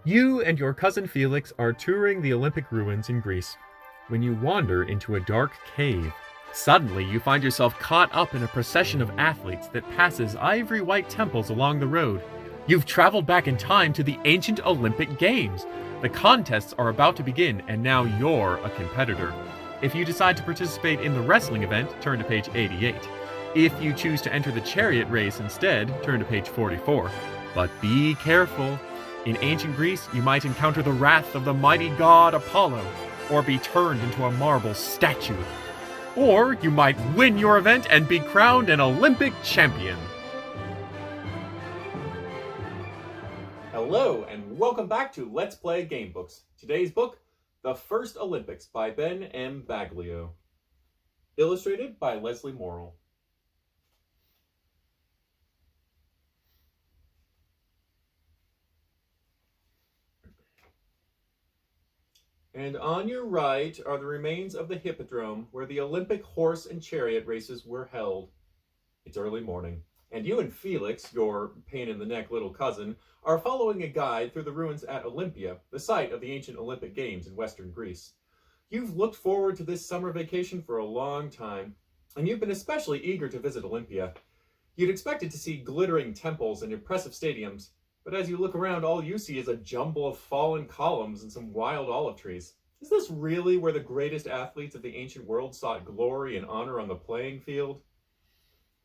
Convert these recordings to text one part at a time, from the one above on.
You and your cousin Felix are touring the Olympic ruins in Greece when you wander into a dark cave. Suddenly, you find yourself caught up in a procession of athletes that passes ivory white temples along the road. You've traveled back in time to the ancient Olympic Games. The contests are about to begin, and now you're a competitor. If you decide to participate in the wrestling event, turn to page 88. If you choose to enter the chariot race instead, turn to page 44. But be careful. In ancient Greece, you might encounter the wrath of the mighty god Apollo, or be turned into a marble statue. Or you might win your event and be crowned an Olympic champion. Hello, and welcome back to Let's Play Game Books. Today's book, The First Olympics by Ben M. Baglio. Illustrated by Leslie Morrill. And on your right are the remains of the Hippodrome, where the Olympic horse and chariot races were held. It's early morning, and you and Felix, your pain-in-the-neck little cousin, are following a guide through the ruins at Olympia, the site of the ancient Olympic Games in western Greece. You've looked forward to this summer vacation for a long time, and you've been especially eager to visit Olympia. You'd expected to see glittering temples and impressive stadiums, but as you look around, all you see is a jumble of fallen columns and some wild olive trees. Is this really where the greatest athletes of the ancient world sought glory and honor on the playing field?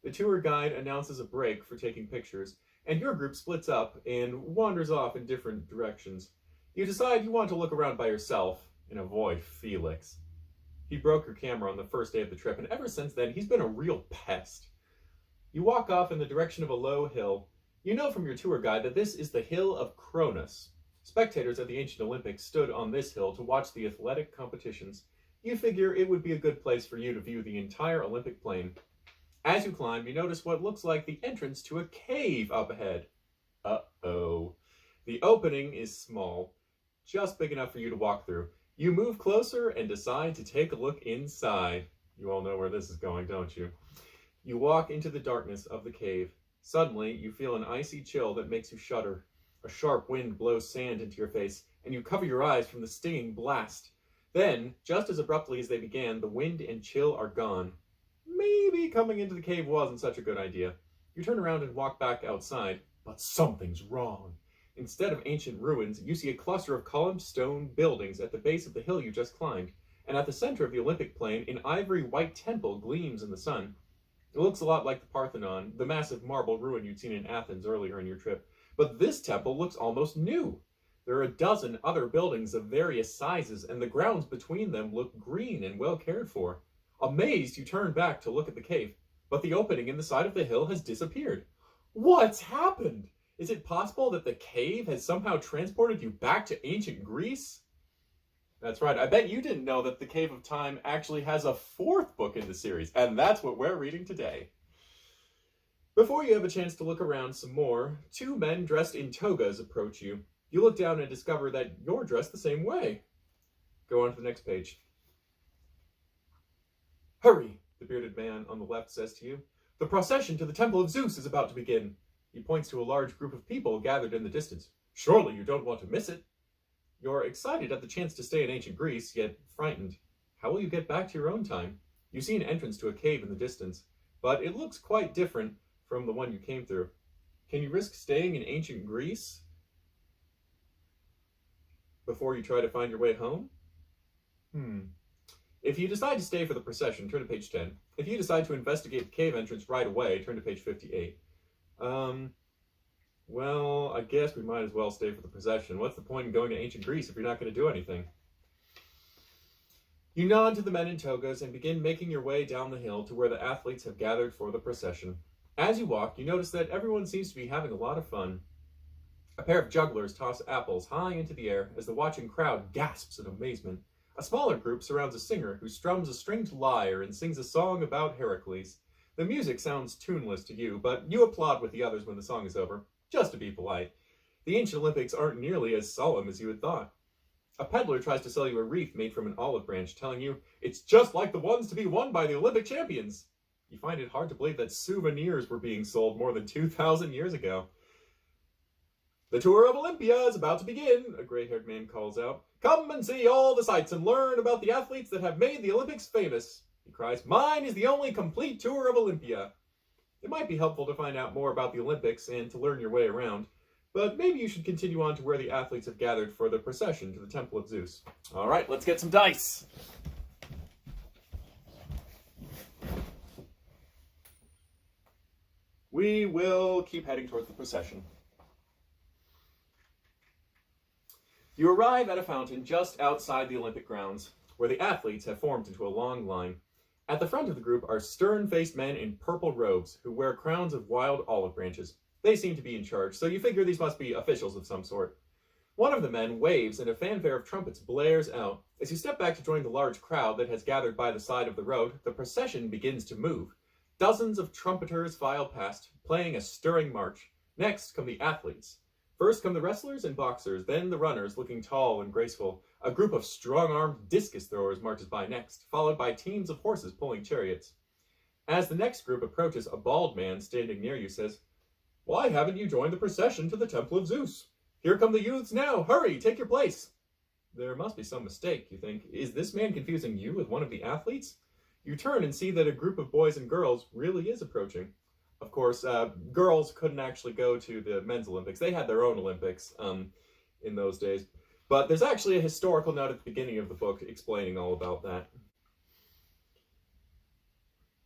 The tour guide announces a break for taking pictures, and your group splits up and wanders off in different directions. You decide you want to look around by yourself and avoid Felix. He broke your camera on the first day of the trip, and ever since then, he's been a real pest. You walk off in the direction of a low hill. You know from your tour guide that this is the Hill of Cronus. Spectators at the ancient Olympics stood on this hill to watch the athletic competitions. You figure it would be a good place for you to view the entire Olympic plain. As you climb, you notice what looks like the entrance to a cave up ahead. Uh-oh. The opening is small, just big enough for you to walk through. You move closer and decide to take a look inside. You all know where this is going, don't you? You walk into the darkness of the cave. Suddenly, you feel an icy chill that makes you shudder. A sharp wind blows sand into your face, and you cover your eyes from the stinging blast. Then, just as abruptly as they began, the wind and chill are gone. Maybe coming into the cave wasn't such a good idea. You turn around and walk back outside, but something's wrong. Instead of ancient ruins, you see a cluster of columned stone buildings at the base of the hill you just climbed, and at the center of the Olympic plain, an ivory white temple gleams in the sun. It looks a lot like the Parthenon, the massive marble ruin you'd seen in Athens earlier in your trip. But this temple looks almost new. There are a dozen other buildings of various sizes, and the grounds between them look green and well cared for. Amazed, you turn back to look at the cave, but the opening in the side of the hill has disappeared. What's happened? Is it possible that the cave has somehow transported you back to ancient Greece? That's right, I bet you didn't know that the Cave of Time actually has a fourth book in the series, and that's what we're reading today. Before you have a chance to look around some more, two men dressed in togas approach you. You look down and discover that you're dressed the same way. Go on to the next page. Hurry, the bearded man on the left says to you. The procession to the Temple of Zeus is about to begin. He points to a large group of people gathered in the distance. Surely you don't want to miss it. You're excited at the chance to stay in ancient Greece, yet frightened. How will you get back to your own time? You see an entrance to a cave in the distance, but it looks quite different from the one you came through. Can you risk staying in ancient Greece before you try to find your way home? If you decide to stay for the procession, turn to page 10. If you decide to investigate the cave entrance right away, turn to page 58. Well, I guess we might as well stay for the procession. What's the point in going to ancient Greece if you're not going to do anything? You nod to the men in togas and begin making your way down the hill to where the athletes have gathered for the procession. As you walk, you notice that everyone seems to be having a lot of fun. A pair of jugglers toss apples high into the air as the watching crowd gasps in amazement. A smaller group surrounds a singer who strums a stringed lyre and sings a song about Heracles. The music sounds tuneless to you, but you applaud with the others when the song is over. Just to be polite. The ancient Olympics aren't nearly as solemn as you had thought. A peddler tries to sell you a wreath made from an olive branch, telling you it's just like the ones to be won by the Olympic champions. You find it hard to believe that souvenirs were being sold more than 2,000 years ago. The tour of Olympia is about to begin, a gray-haired man calls out. Come and see all the sights and learn about the athletes that have made the Olympics famous. He cries, mine is the only complete tour of Olympia. It might be helpful to find out more about the Olympics and to learn your way around, but maybe you should continue on to where the athletes have gathered for the procession to the Temple of Zeus. All right, let's get some dice. We will keep heading towards the procession. You arrive at a fountain just outside the Olympic grounds, where the athletes have formed into a long line. At the front of the group are stern-faced men in purple robes who wear crowns of wild olive branches. They seem to be in charge, so you figure these must be officials of some sort. One of the men waves and a fanfare of trumpets blares out. As you step back to join the large crowd that has gathered by the side of the road, the procession begins to move. Dozens of trumpeters file past, playing a stirring march. Next come the athletes. First come the wrestlers and boxers, then the runners looking tall and graceful. A group of strong-armed discus throwers marches by next, followed by teams of horses pulling chariots. As the next group approaches, a bald man standing near you says, Why haven't you joined the procession to the Temple of Zeus? Here come the youths now! Hurry, take your place! There must be some mistake, you think. Is this man confusing you with one of the athletes? You turn and see that a group of boys and girls really is approaching. Of course, girls couldn't actually go to the men's Olympics. They had their own Olympics in those days. But there's actually a historical note at the beginning of the book explaining all about that.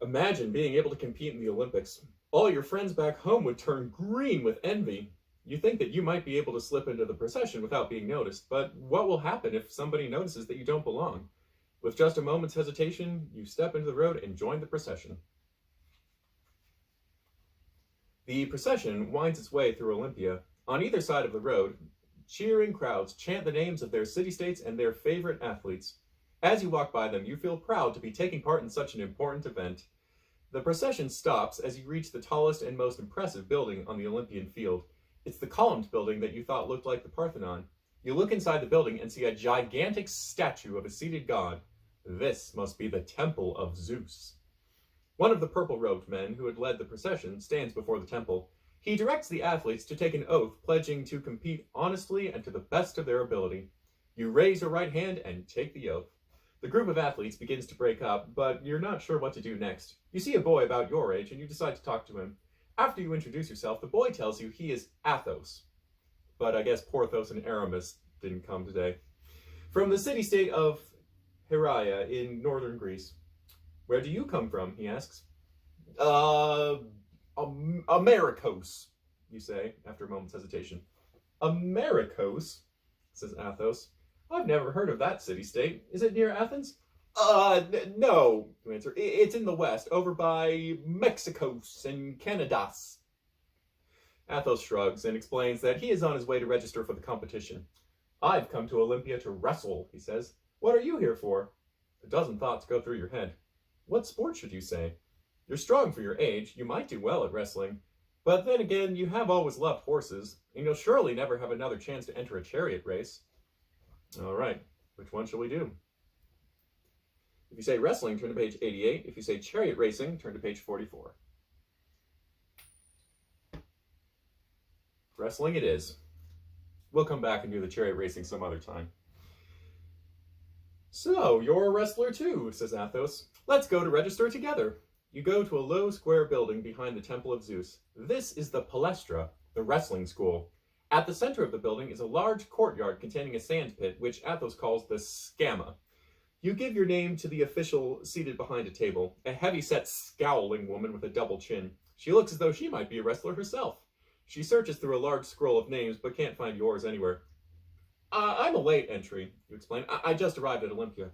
Imagine being able to compete in the Olympics. All your friends back home would turn green with envy. You think that you might be able to slip into the procession without being noticed, but what will happen if somebody notices that you don't belong? With just a moment's hesitation, you step into the road and join the procession. The procession winds its way through Olympia. On either side of the road, cheering crowds chant the names of their city-states and their favorite athletes. As you walk by them, you feel proud to be taking part in such an important event. The procession stops as you reach the tallest and most impressive building on the Olympian field. It's the columned building that you thought looked like the Parthenon. You look inside the building and see a gigantic statue of a seated god. This must be the Temple of Zeus. One of the purple-robed men who had led the procession stands before the temple. He directs the athletes to take an oath pledging to compete honestly and to the best of their ability. You raise your right hand and take the oath. The group of athletes begins to break up, but you're not sure what to do next. You see a boy about your age and you decide to talk to him. After you introduce yourself, the boy tells you he is Athos. But I guess Porthos and Aramis didn't come today. From the city-state of Heraea in northern Greece. Where do you come from, he asks. Americos, you say, after a moment's hesitation. Americos, says Athos. I've never heard of that city-state. Is it near Athens? No, you answer. It's in the west, over by Mexicos and Canadas. Athos shrugs and explains that he is on his way to register for the competition. I've come to Olympia to wrestle, he says. What are you here for? A dozen thoughts go through your head. What sport should you say? You're strong for your age, you might do well at wrestling. But then again, you have always loved horses, and you'll surely never have another chance to enter a chariot race. All right, which one shall we do? If you say wrestling, turn to page 88. If you say chariot racing, turn to page 44. Wrestling it is. We'll come back and do the chariot racing some other time. So, you're a wrestler too, says Athos. Let's go to register together. You go to a low square building behind the Temple of Zeus. This is the Palestra, the wrestling school. At the center of the building is a large courtyard containing a sand pit, which Athos calls the Scamma. You give your name to the official seated behind a table, a heavy-set, scowling woman with a double chin. She looks as though she might be a wrestler herself. She searches through a large scroll of names, but can't find yours anywhere. I'm a late entry, you explain. I just arrived at Olympia.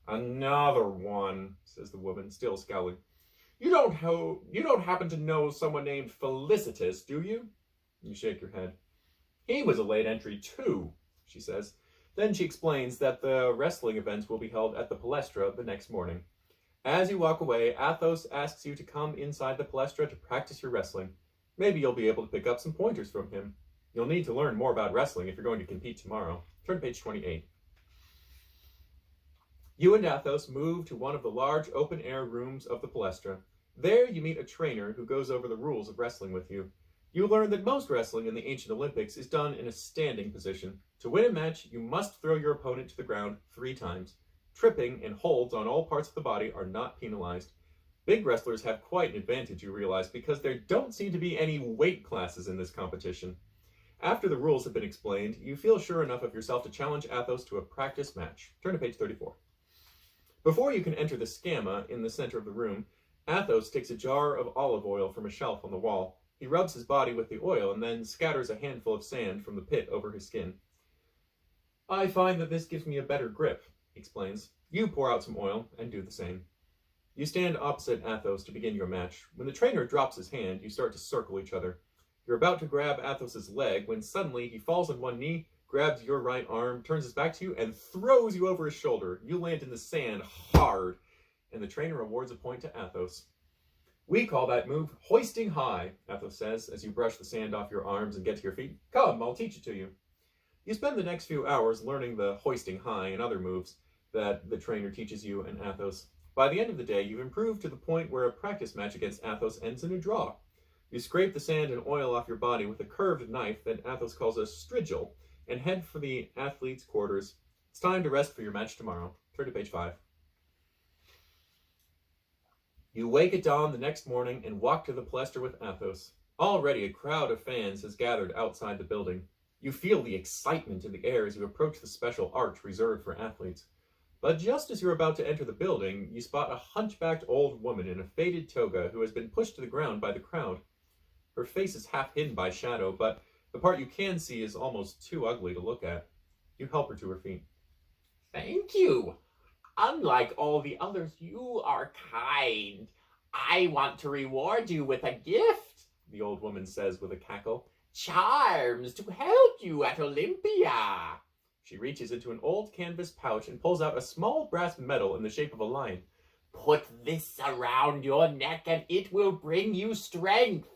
Another one, says the woman, still scowling. You don't happen to know someone named Felicitas, do you? You shake your head. He was a late entry too, she says. Then she explains that the wrestling events will be held at the Palestra the next morning. As you walk away, Athos asks you to come inside the Palestra to practice your wrestling. Maybe you'll be able to pick up some pointers from him. You'll need to learn more about wrestling if you're going to compete tomorrow. Turn to page 28. You and Athos move to one of the large open-air rooms of the Palestra. There you meet a trainer who goes over the rules of wrestling with you. You learn that most wrestling in the ancient Olympics is done in a standing position. To win a match, you must throw your opponent to the ground 3 times. Tripping and holds on all parts of the body are not penalized. Big wrestlers have quite an advantage, you realize, because there don't seem to be any weight classes in this competition. After the rules have been explained, you feel sure enough of yourself to challenge Athos to a practice match. Turn to page 34. Before you can enter the scamma in the center of the room, Athos takes a jar of olive oil from a shelf on the wall. He rubs his body with the oil and then scatters a handful of sand from the pit over his skin. I find that this gives me a better grip, he explains. You pour out some oil and do the same. You stand opposite Athos to begin your match. When the trainer drops his hand, you start to circle each other. You're about to grab Athos's leg when suddenly he falls on one knee, grabs your right arm, turns his back to you, and throws you over his shoulder. You land in the sand hard, and the trainer awards a point to Athos. We call that move hoisting high, Athos says, as you brush the sand off your arms and get to your feet. Come, I'll teach it to you. You spend the next few hours learning the hoisting high and other moves that the trainer teaches you and Athos. By the end of the day, you've improved to the point where a practice match against Athos ends in a draw. You scrape the sand and oil off your body with a curved knife that Athos calls a strigil and head for the athlete's quarters. It's time to rest for your match tomorrow. Turn to page 5. You wake at dawn the next morning and walk to the palestra with Athos. Already a crowd of fans has gathered outside the building. You feel the excitement in the air as you approach the special arch reserved for athletes. But just as you're about to enter the building, you spot a hunchbacked old woman in a faded toga who has been pushed to the ground by the crowd. Her face is half hidden by shadow, but the part you can see is almost too ugly to look at. You help her to her feet. Thank you. Unlike all the others, you are kind. I want to reward you with a gift, the old woman says with a cackle. Charms to help you at Olympia. She reaches into an old canvas pouch and pulls out a small brass medal in the shape of a lion. Put this around your neck and it will bring you strength,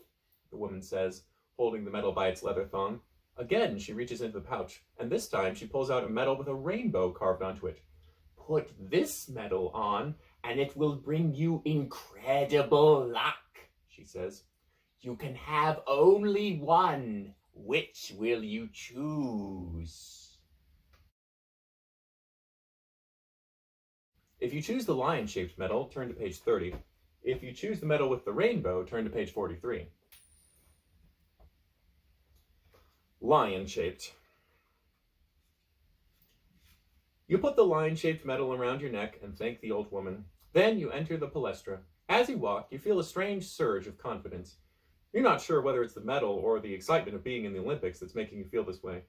the woman says, holding the medal by its leather thong. Again, she reaches into the pouch, and this time she pulls out a medal with a rainbow carved onto it. Put this medal on and it will bring you incredible luck, she says. You can have only one. Which will you choose? If you choose the lion-shaped medal, turn to page 30. If you choose the medal with the rainbow, turn to page 43. Lion-shaped. You put the lion-shaped medal around your neck and thank the old woman. Then you enter the palestra. As you walk, you feel a strange surge of confidence. You're not sure whether it's the medal or the excitement of being in the Olympics that's making you feel this way.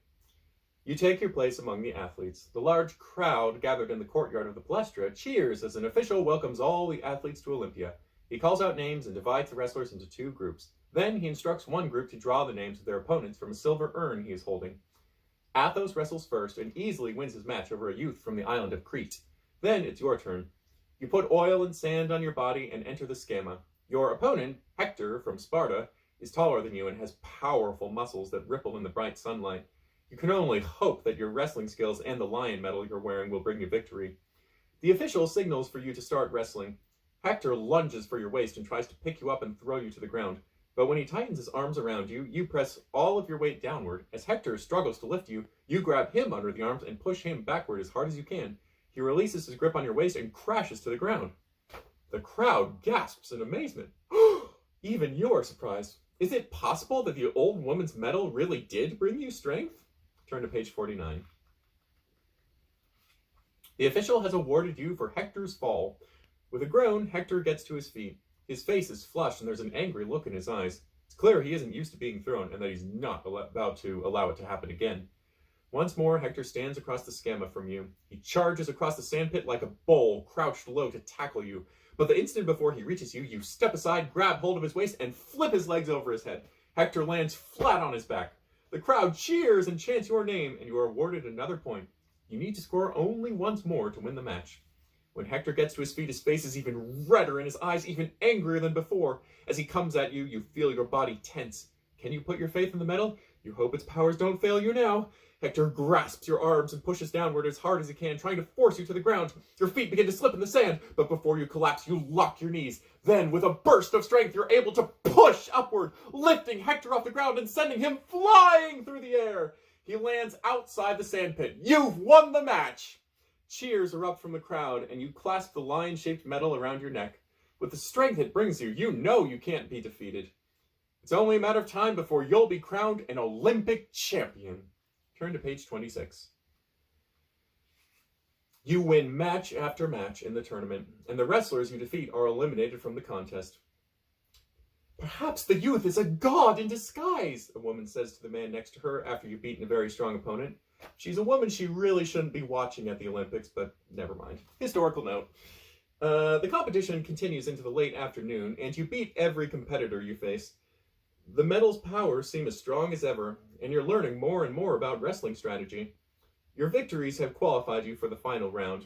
You take your place among the athletes. The large crowd gathered in the courtyard of the palestra cheers as an official welcomes all the athletes to Olympia. He calls out names and divides the wrestlers into 2 groups. Then he instructs one group to draw the names of their opponents from a silver urn he is holding. Athos wrestles first and easily wins his match over a youth from the island of Crete. Then it's your turn. You put oil and sand on your body and enter the scamma. Your opponent, Hector from Sparta, is taller than you and has powerful muscles that ripple in the bright sunlight. You can only hope that your wrestling skills and the lion medal you're wearing will bring you victory. The official signals for you to start wrestling. Hector lunges for your waist and tries to pick you up and throw you to the ground. But when he tightens his arms around you, you press all of your weight downward. As Hector struggles to lift you, you grab him under the arms and push him backward as hard as you can. He releases his grip on your waist and crashes to the ground. The crowd gasps in amazement. Even you're surprised. Is it possible that the old woman's medal really did bring you strength? Turn to page 49. The official has awarded you for Hector's fall. With a groan, Hector gets to his feet. His face is flushed and there's an angry look in his eyes. It's clear he isn't used to being thrown and that he's not about to allow it to happen again. Once more, Hector stands across the scamma from you. He charges across the sandpit like a bull, crouched low to tackle you. But the instant before he reaches you, you step aside, grab hold of his waist, and flip his legs over his head. Hector lands flat on his back. The crowd cheers and chants your name, and you are awarded another point. You need to score only once more to win the match. When Hector gets to his feet, his face is even redder and his eyes even angrier than before. As he comes at you, you feel your body tense. Can you put your faith in the medal? You hope its powers don't fail you now. Hector grasps your arms and pushes downward as hard as he can, trying to force you to the ground. Your feet begin to slip in the sand, but before you collapse, you lock your knees. Then, with a burst of strength, you're able to push upward, lifting Hector off the ground and sending him flying through the air. He lands outside the sandpit. You've won the match! Cheers erupt from the crowd, and you clasp the lion-shaped medal around your neck. With the strength it brings you, you know you can't be defeated. It's only a matter of time before you'll be crowned an Olympic champion. Turn to page 26. You win match after match in the tournament, and the wrestlers you defeat are eliminated from the contest. Perhaps the youth is a god in disguise, a woman says to the man next to her after you've beaten a very strong opponent. She's a woman she really shouldn't be watching at the Olympics, but never mind. Historical note. The competition continues into the late afternoon, and you beat every competitor you face. The medal's powers seem as strong as ever, and you're learning more and more about wrestling strategy. Your victories have qualified you for the final round.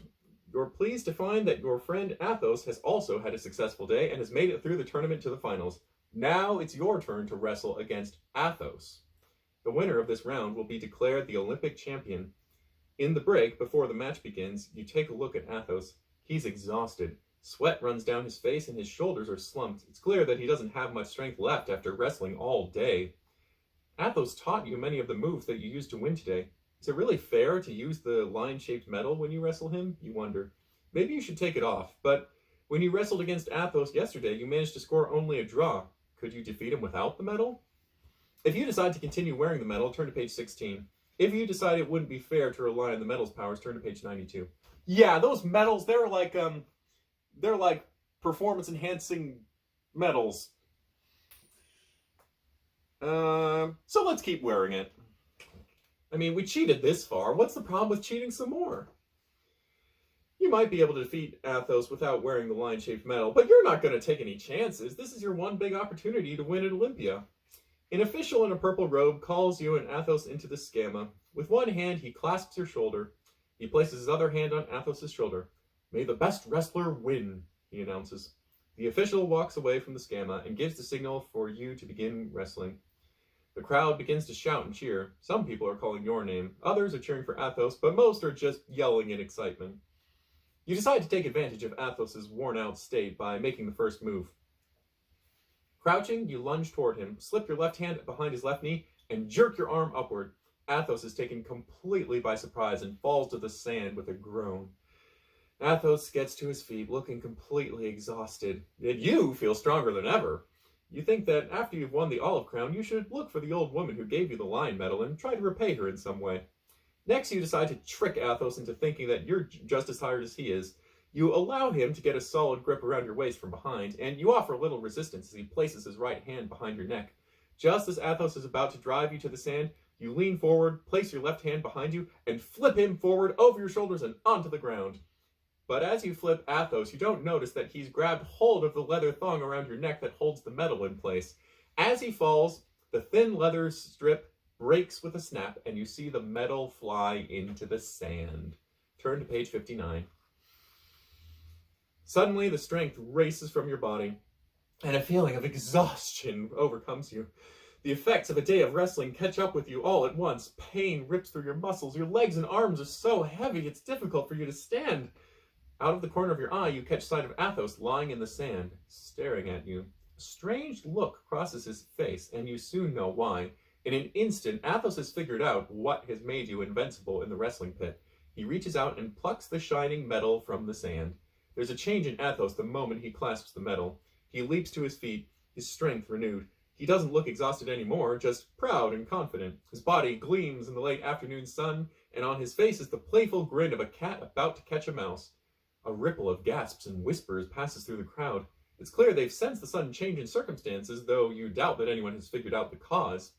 You're pleased to find that your friend Athos has also had a successful day and has made it through the tournament to the finals. Now it's your turn to wrestle against Athos. The winner of this round will be declared the Olympic champion. In the break, before the match begins, you take a look at Athos. He's exhausted. Sweat runs down his face and his shoulders are slumped. It's clear that he doesn't have much strength left after wrestling all day. Athos taught you many of the moves that you used to win today. Is it really fair to use the lion-shaped medal when you wrestle him? You wonder. Maybe you should take it off, but when you wrestled against Athos yesterday, you managed to score only a draw. Could you defeat him without the medal? If you decide to continue wearing the medal, turn to page 16. If you decide it wouldn't be fair to rely on the medal's powers, turn to page 92. Yeah, those medals, they're like performance-enhancing medals. So let's keep wearing it. I mean, we cheated this far. What's the problem with cheating some more? You might be able to defeat Athos without wearing the lion-shaped medal, but you're not going to take any chances. This is your one big opportunity to win at Olympia. An official in a purple robe calls you and Athos into the scamma. With one hand, he clasps your shoulder. He places his other hand on Athos' shoulder. May the best wrestler win, he announces. The official walks away from the scamma and gives the signal for you to begin wrestling. The crowd begins to shout and cheer. Some people are calling your name. Others are cheering for Athos, but most are just yelling in excitement. You decide to take advantage of Athos' worn-out state by making the first move. Crouching, you lunge toward him, slip your left hand behind his left knee, and jerk your arm upward. Athos is taken completely by surprise and falls to the sand with a groan. Athos gets to his feet, looking completely exhausted. Yet you feel stronger than ever. You think that after you've won the Olive Crown, you should look for the old woman who gave you the Lion Medal and try to repay her in some way. Next, you decide to trick Athos into thinking that you're just as tired as he is. You allow him to get a solid grip around your waist from behind, and you offer little resistance as he places his right hand behind your neck. Just as Athos is about to drive you to the sand, you lean forward, place your left hand behind you, and flip him forward over your shoulders and onto the ground. But as you flip Athos, you don't notice that he's grabbed hold of the leather thong around your neck that holds the medal in place. As he falls, the thin leather strip breaks with a snap, and you see the medal fly into the sand. Turn to page 59. Suddenly, the strength races from your body, and a feeling of exhaustion overcomes you. The effects of a day of wrestling catch up with you all at once. Pain rips through your muscles. Your legs and arms are so heavy, it's difficult for you to stand. Out of the corner of your eye, you catch sight of Athos lying in the sand, staring at you. A strange look crosses his face, and you soon know why. In an instant, Athos has figured out what has made you invincible in the wrestling pit. He reaches out and plucks the shining medal from the sand. There's a change in Athos the moment he clasps the medal. He leaps to his feet, his strength renewed. He doesn't look exhausted anymore, just proud and confident. His body gleams in the late afternoon sun, and on his face is the playful grin of a cat about to catch a mouse. A ripple of gasps and whispers passes through the crowd. It's clear they've sensed the sudden change in circumstances, though you doubt that anyone has figured out the cause.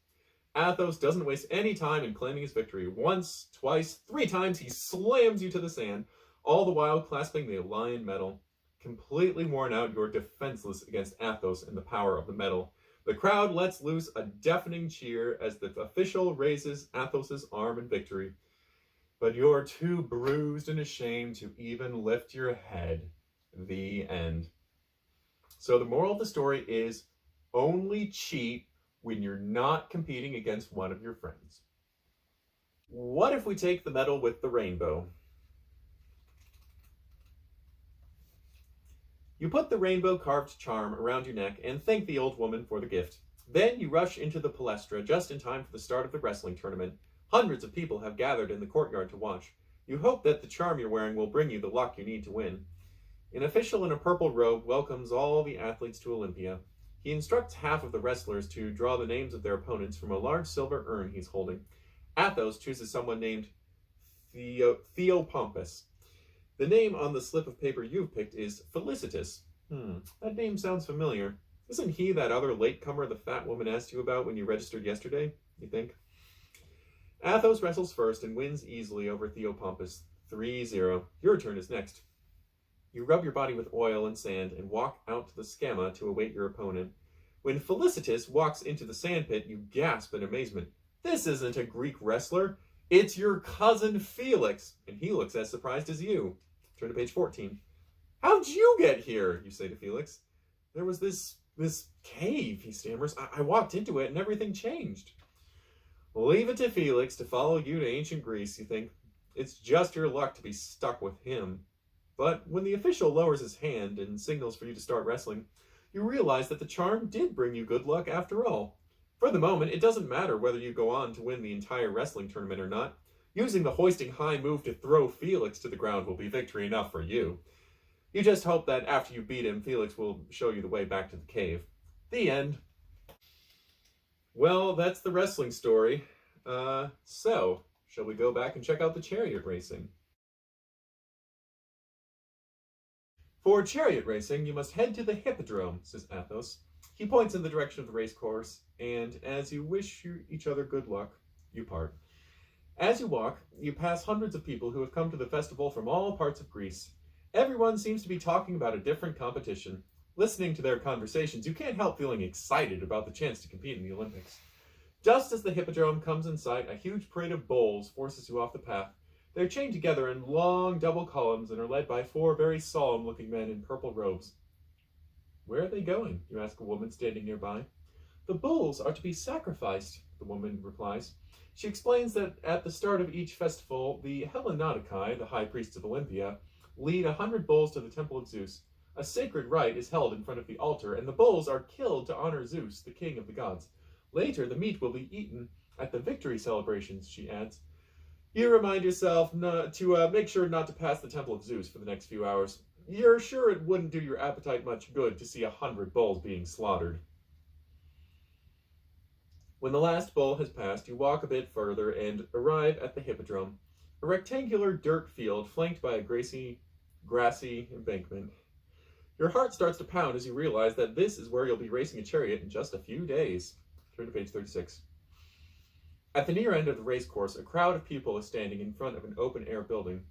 Athos doesn't waste any time in claiming his victory. Once, twice, 3 times, he slams you to the sand, all the while clasping the lion medal. Completely worn out, you're defenseless against Athos and the power of the medal. The crowd lets loose a deafening cheer as the official raises Athos' arm in victory. But you're too bruised and ashamed to even lift your head. The end. So the moral of the story is only cheat when you're not competing against one of your friends. What if we take the medal with the rainbow? You put the rainbow carved charm around your neck and thank the old woman for the gift. Then you rush into the palestra just in time for the start of the wrestling tournament. Hundreds of people have gathered in the courtyard to watch. You hope that the charm you're wearing will bring you the luck you need to win. An official in a purple robe welcomes all the athletes to Olympia. He instructs half of the wrestlers to draw the names of their opponents from a large silver urn he's holding. Athos chooses someone named Theopompus. The name on the slip of paper you've picked is Felicitas. That name sounds familiar. Isn't he that other latecomer the fat woman asked you about when you registered yesterday, you think? Athos wrestles first and wins easily over Theopompus, 3-0. Your turn is next. You rub your body with oil and sand and walk out to the scamma to await your opponent. When Felicitas walks into the sandpit, you gasp in amazement. This isn't a Greek wrestler. It's your cousin Felix, and he looks as surprised as you. Turn to page 14. How'd you get here? You say to Felix. There was this cave, he stammers. I walked into it and everything changed. Leave it to Felix to follow you to ancient Greece, you think. It's just your luck to be stuck with him. But when the official lowers his hand and signals for you to start wrestling, you realize that the charm did bring you good luck after all. For the moment, it doesn't matter whether you go on to win the entire wrestling tournament or not. Using the hoisting high move to throw Felix to the ground will be victory enough for you. You just hope that after you beat him, Felix will show you the way back to the cave. The end. Well, that's the wrestling story. So, shall we go back and check out the chariot racing? For chariot racing, you must head to the Hippodrome, says Athos. He points in the direction of the race course, and as you wish each other good luck, you part. As you walk, you pass hundreds of people who have come to the festival from all parts of Greece. Everyone seems to be talking about a different competition. Listening to their conversations, you can't help feeling excited about the chance to compete in the Olympics. Just as the Hippodrome comes in sight, a huge parade of bulls forces you off the path. They're chained together in long double columns and are led by 4 very solemn-looking men in purple robes. Where are they going? You ask a woman standing nearby. The bulls are to be sacrificed, the woman replies. She explains that at the start of each festival, the Leonidaeum, the high priests of Olympia, lead 100 bulls to the temple of Zeus. A sacred rite is held in front of the altar, and the bulls are killed to honor Zeus, the king of the gods. Later, the meat will be eaten at the victory celebrations, she adds. You remind yourself to make sure not to pass the temple of Zeus for the next few hours. You're sure it wouldn't do your appetite much good to see 100 bulls being slaughtered. When the last bull has passed, you walk a bit further and arrive at the Hippodrome, a rectangular dirt field flanked by a grassy embankment. Your heart starts to pound as you realize that this is where you'll be racing a chariot in just a few days. Turn to page 36. At the near end of the race course, a crowd of people is standing in front of an open-air building.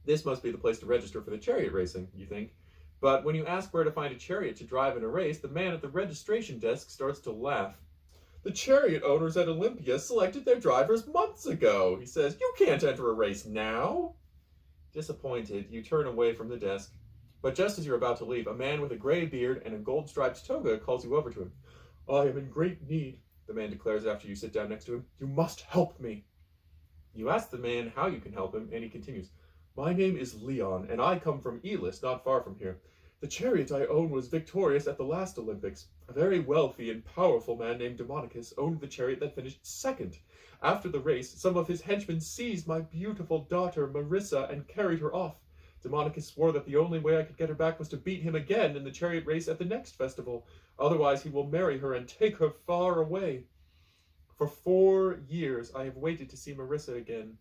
This must be the place to register for the chariot racing, you think. But when you ask where to find a chariot to drive in a race, the man at the registration desk starts to laugh. The chariot owners at Olympia selected their drivers months ago, he says. You can't enter a race now. Disappointed, you turn away from the desk. But just as you're about to leave, a man with a gray beard and a gold-striped toga calls you over to him. I am in great need, the man declares after you sit down next to him. You must help me. You ask the man how you can help him, and he continues. My name is Leon, and I come from Elis, not far from here. The chariot I own was victorious at the last Olympics. A very wealthy and powerful man named Demonicus owned the chariot that finished second. After the race, some of his henchmen seized my beautiful daughter, Marissa, and carried her off. Demonicus swore that the only way I could get her back was to beat him again in the chariot race at the next festival. Otherwise, he will marry her and take her far away. For 4 years, I have waited to see Marissa again.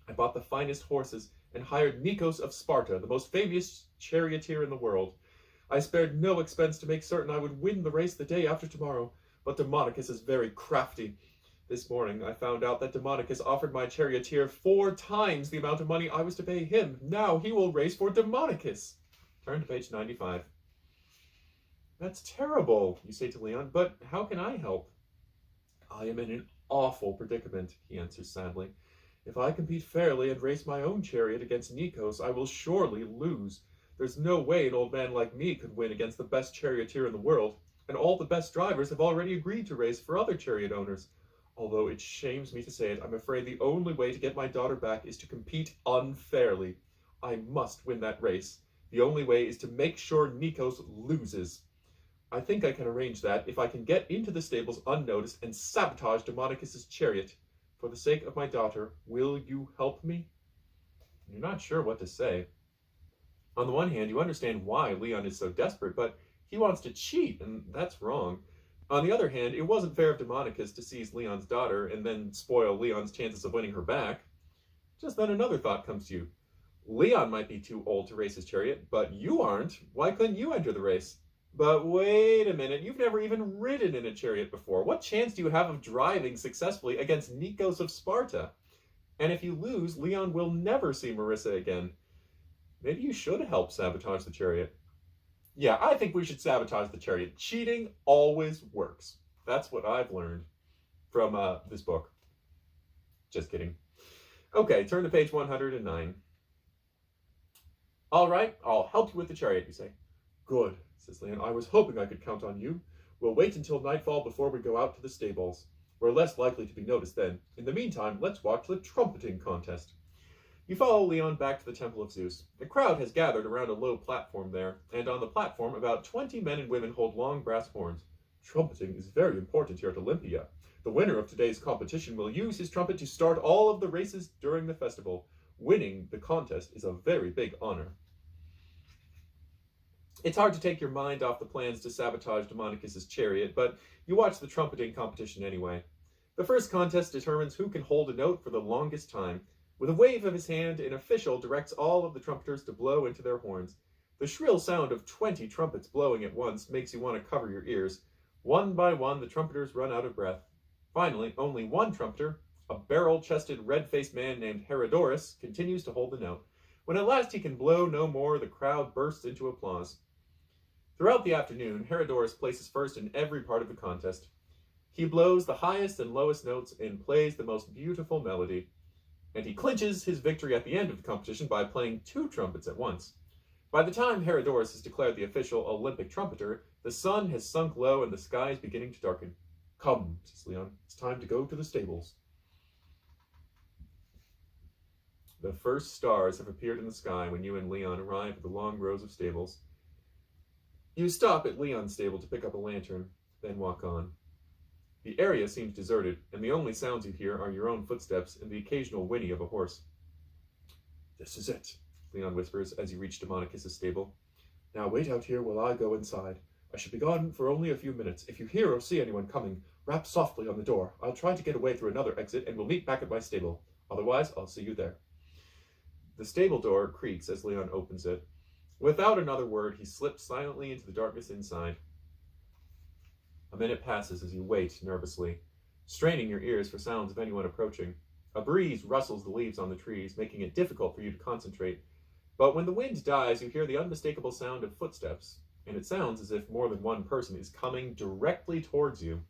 I bought the finest horses and hired Nikos of Sparta, the most famous charioteer in the world. I spared no expense to make certain I would win the race the day after tomorrow, but Demonicus is very crafty. This morning, I found out that Demonicus offered my charioteer 4 times the amount of money I was to pay him. Now he will race for Demonicus. Turn to page 95. That's terrible, you say to Leon, but how can I help? I am in an awful predicament, he answers sadly. If I compete fairly and race my own chariot against Nikos, I will surely lose. There's no way an old man like me could win against the best charioteer in the world, and all the best drivers have already agreed to race for other chariot owners. Although it shames me to say it, I'm afraid the only way to get my daughter back is to compete unfairly. I must win that race. The only way is to make sure Nikos loses. I think I can arrange that if I can get into the stables unnoticed and sabotage Demonicus's chariot. For the sake of my daughter, will you help me? You're not sure what to say. On the one hand, you understand why Leon is so desperate, but he wants to cheat, and that's wrong. On the other hand, it wasn't fair of Demonicus to seize Leon's daughter and then spoil Leon's chances of winning her back. Just then another thought comes to you. Leon might be too old to race his chariot, but you aren't. Why couldn't you enter the race? But wait a minute, you've never even ridden in a chariot before. What chance do you have of driving successfully against Nikos of Sparta? And if you lose, Leon will never see Marissa again. Maybe you should help sabotage the chariot. Yeah, I think we should sabotage the chariot. Cheating always works. That's what I've learned from this book. Just kidding. Okay, turn to page 109. All right, I'll help you with the chariot, you say. Good, says Leon. I was hoping I could count on you. We'll wait until nightfall before we go out to the stables. We're less likely to be noticed then. In the meantime, let's watch the trumpeting contest. You follow Leon back to the Temple of Zeus. A crowd has gathered around a low platform there, and on the platform about 20 men and women hold long brass horns. Trumpeting is very important here at Olympia. The winner of today's competition will use his trumpet to start all of the races during the festival. Winning the contest is a very big honor. It's hard to take your mind off the plans to sabotage Demonicus' chariot, but you watch the trumpeting competition anyway. The first contest determines who can hold a note for the longest time. With a wave of his hand, an official directs all of the trumpeters to blow into their horns. The shrill sound of 20 trumpets blowing at once makes you want to cover your ears. One by one, the trumpeters run out of breath. Finally, only one trumpeter, a barrel-chested, red-faced man named Herodorus, continues to hold the note. When at last he can blow no more, the crowd bursts into applause. Throughout the afternoon, Herodorus places first in every part of the contest. He blows the highest and lowest notes and plays the most beautiful melody. And he clinches his victory at the end of the competition by playing 2 trumpets at once. By the time Herodorus is declared the official Olympic trumpeter, the sun has sunk low and the sky is beginning to darken. Come, says Leon, it's time to go to the stables. The first stars have appeared in the sky when you and Leon arrive at the long rows of stables. You stop at Leon's stable to pick up a lantern, then walk on. The area seems deserted, and the only sounds you hear are your own footsteps and the occasional whinny of a horse. This is it, Leon whispers as you reach Demonicus' stable. Now wait out here while I go inside. I should be gone for only a few minutes. If you hear or see anyone coming, rap softly on the door. I'll try to get away through another exit, and we'll meet back at my stable. Otherwise, I'll see you there. The stable door creaks as Leon opens it. Without another word, he slips silently into the darkness inside. A minute passes as you wait nervously, straining your ears for sounds of anyone approaching. A breeze rustles the leaves on the trees, making it difficult for you to concentrate. But when the wind dies, you hear the unmistakable sound of footsteps, and it sounds as if more than one person is coming directly towards you.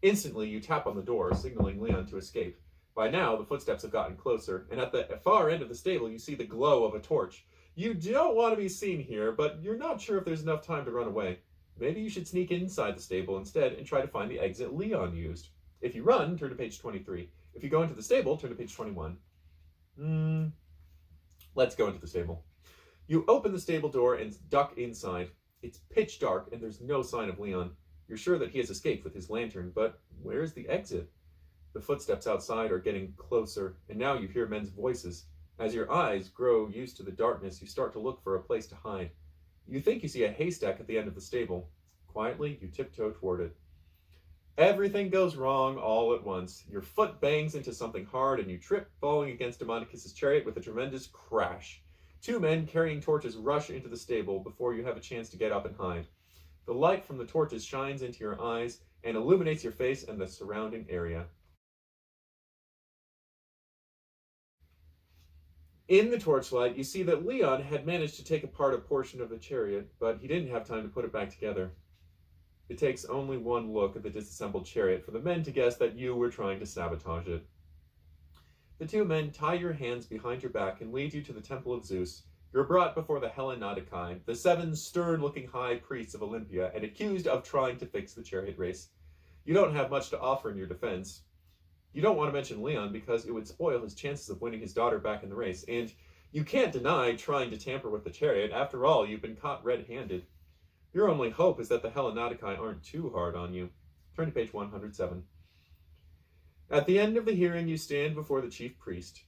Instantly, you tap on the door, signaling Leon to escape. By now, the footsteps have gotten closer, and at the far end of the stable, you see the glow of a torch. You don't want to be seen here, but you're not sure if there's enough time to run away. Maybe you should sneak inside the stable instead and try to find the exit Leon used. If you run, turn to page 23. If you go into the stable, turn to page 21. Let's go into the stable. You open the stable door and duck inside. It's pitch dark and there's no sign of Leon. You're sure that he has escaped with his lantern, but where's the exit? The footsteps outside are getting closer, and now you hear men's voices. As your eyes grow used to the darkness, you start to look for a place to hide. You think you see a haystack at the end of the stable. Quietly, you tiptoe toward it. Everything goes wrong all at once. Your foot bangs into something hard and you trip, falling against Demonicus' chariot with a tremendous crash. 2 men carrying torches rush into the stable before you have a chance to get up and hide. The light from the torches shines into your eyes and illuminates your face and the surrounding area. In the torchlight, you see that Leon had managed to take apart a portion of the chariot, but he didn't have time to put it back together. It takes only one look at the disassembled chariot for the men to guess that you were trying to sabotage it. The 2 men tie your hands behind your back and lead you to the Temple of Zeus. You're brought before the Leonidaeum, the 7 stern-looking high priests of Olympia, and accused of trying to fix the chariot race. You don't have much to offer in your defense. You don't want to mention Leon because it would spoil his chances of winning his daughter back in the race, and you can't deny trying to tamper with the chariot. After all, you've been caught red-handed. Your only hope is that the Hellenodici aren't too hard on you. Turn to page 107. At the end of the hearing, you stand before the chief priest.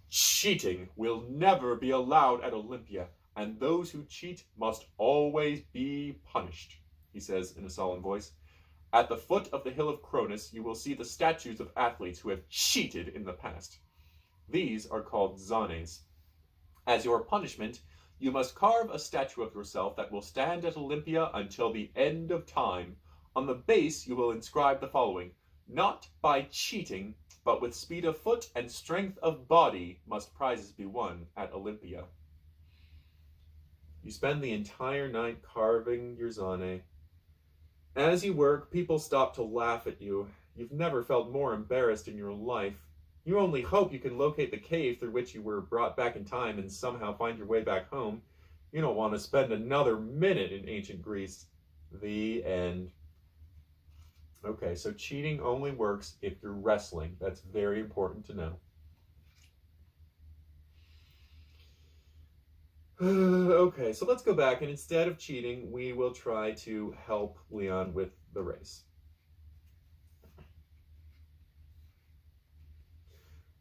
Cheating will never be allowed at Olympia, and those who cheat must always be punished, he says in a solemn voice. At the foot of the hill of Cronus, you will see the statues of athletes who have cheated in the past. These are called zones. As your punishment, you must carve a statue of yourself that will stand at Olympia until the end of time. On the base, you will inscribe the following: not by cheating, but with speed of foot and strength of body must prizes be won at Olympia. You spend the entire night carving your zone. As you work, people stop to laugh at you. You've never felt more embarrassed in your life. You only hope you can locate the cave through which you were brought back in time and somehow find your way back home. You don't want to spend another minute in ancient Greece. The end. Okay, so cheating only works if you're wrestling. That's very important to know. Okay, so let's go back, and instead of cheating, we will try to help Leon with the race.